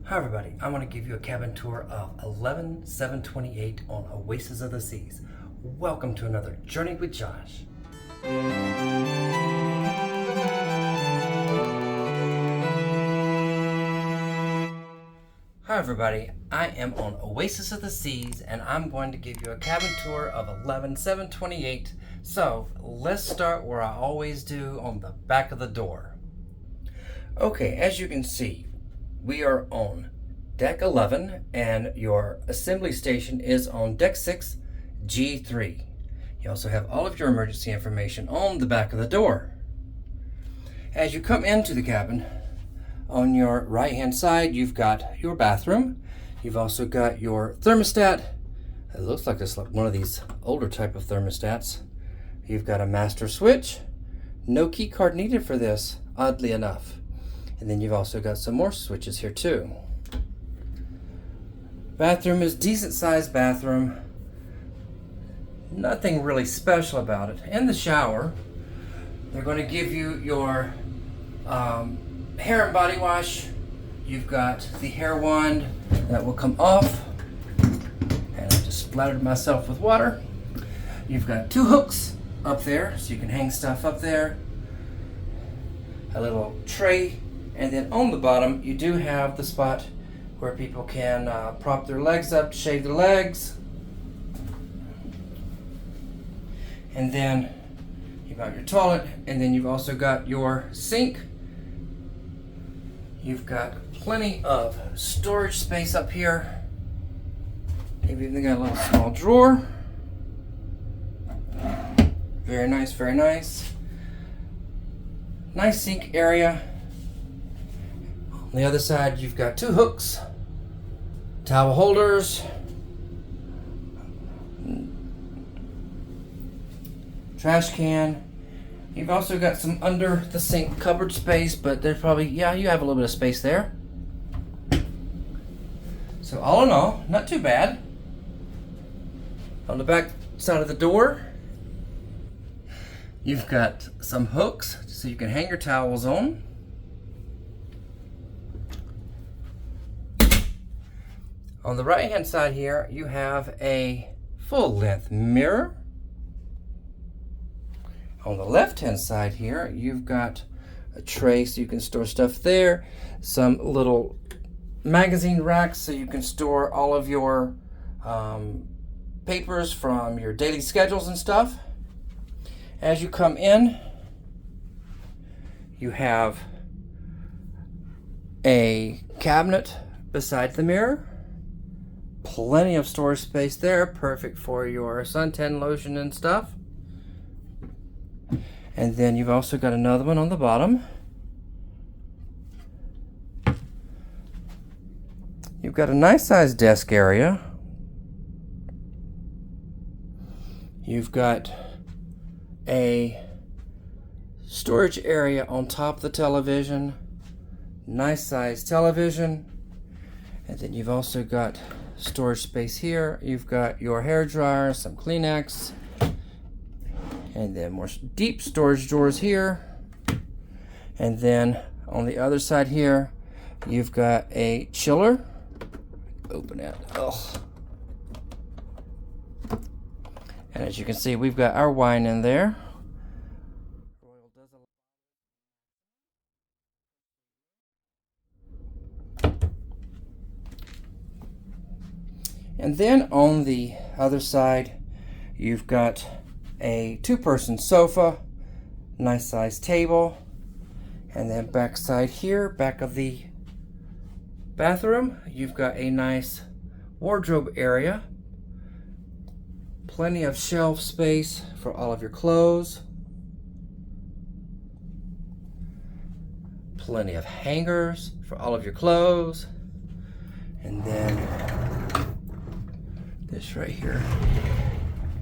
Hi everybody, I'm going to give you a cabin tour of 11728 on Oasis of the Seas. Welcome to another Journey with Josh. Hi everybody, I am on Oasis of the Seas and I'm going to give you a cabin tour of 11728. So let's start where I always do, on the back of the door. Okay, as you can see, we are on deck 11 and your assembly station is on deck 6, G3. You also have all of your emergency information on the back of the door. As you come into the cabin, on your right hand side you've got your bathroom. You've also got your thermostat. It looks like it's like one of these older type of thermostats. You've got a master switch. No key card needed for this, oddly enough. And then you've also got some more switches here too. Bathroom is decent sized bathroom. Nothing really special about it. In the shower, they're going to give you your hair and body wash. You've got the hair wand that will come off. And I just splattered myself with water. You've got two hooks up there so you can hang stuff up there. A little tray. And then on the bottom, you do have the spot where people can prop their legs up, shave their legs. And then you've got your toilet, and then you've also got your sink. You've got plenty of storage space up here. You've even got a little small drawer. Very nice, very nice. Nice sink area. On the other side, you've got two hooks, towel holders, trash can. You've also got some under the sink cupboard space, but there's probably, yeah, you have a little bit of space there. So all in all, not too bad. On the back side of the door, you've got some hooks so you can hang your towels on. On the right hand side here, you have a full length mirror. On the left hand side here, you've got a tray so you can store stuff there. Some little magazine racks so you can store all of your papers from your daily schedules and stuff. As you come in, you have a cabinet beside the mirror. Plenty of storage space there, perfect for your suntan lotion and stuff. And then you've also got another one on the bottom. You've got a nice sized desk area. You've got a storage area on top of the television. Nice sized television. And then you've also got storage space here. You've got your hair dryer, some Kleenex, and then more deep storage drawers here. And then on the other side here, you've got a chiller. Open it. Oh. And as you can see, we've got our wine in there. And then on the other side, you've got a two-person sofa, nice sized table, and then back side here, back of the bathroom, you've got a nice wardrobe area. Plenty of shelf space for all of your clothes. Plenty of hangers for all of your clothes. And then this right here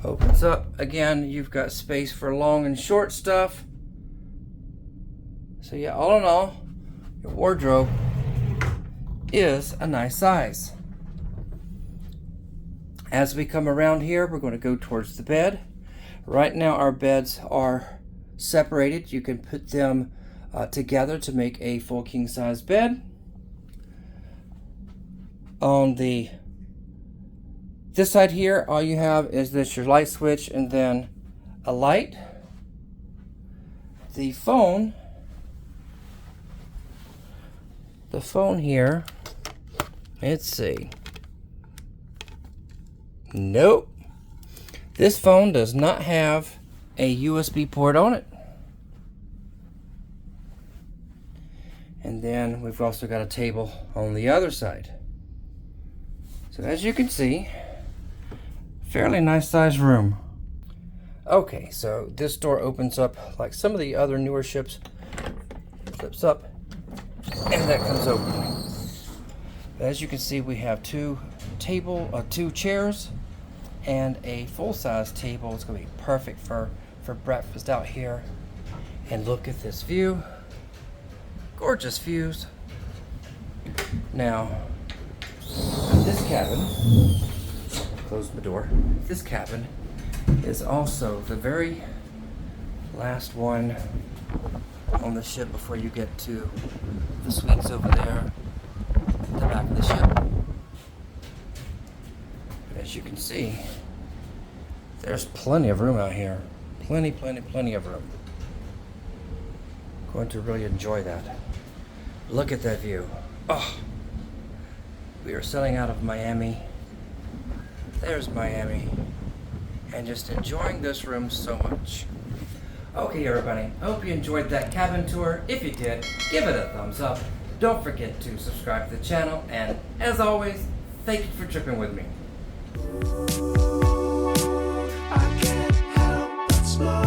opens up. Again, you've got space for long and short stuff. So yeah, all in all, your wardrobe is a nice size. As we come around here, we're going to go towards the bed. Right now our beds are separated. You can put them together to make a full king size bed. On this side here, all you have is your light switch and then a light. The phone here, let's see. Nope. This phone does not have a USB port on it. And then we've also got a table on the other side. So as you can see, fairly nice sized room. Okay, so this door opens up like some of the other newer ships. Flips up and that comes open. As you can see, we have two chairs and a full-size table. It's going to be perfect for breakfast out here. And look at this view. Gorgeous views. Now, this cabin, close the door. This cabin is also the very last one on the ship before you get to the suites over there at the back of the ship. As you can see, there's plenty of room out here. Plenty of room. Going to really enjoy that. Look at that view. Oh, we are sailing out of Miami. There's Miami. And just enjoying this room so much. Okay, everybody, I hope you enjoyed that cabin tour. If you did, give it a thumbs up. Don't forget to subscribe to the channel. And as always, thank you for tripping with me. I can't help but smile.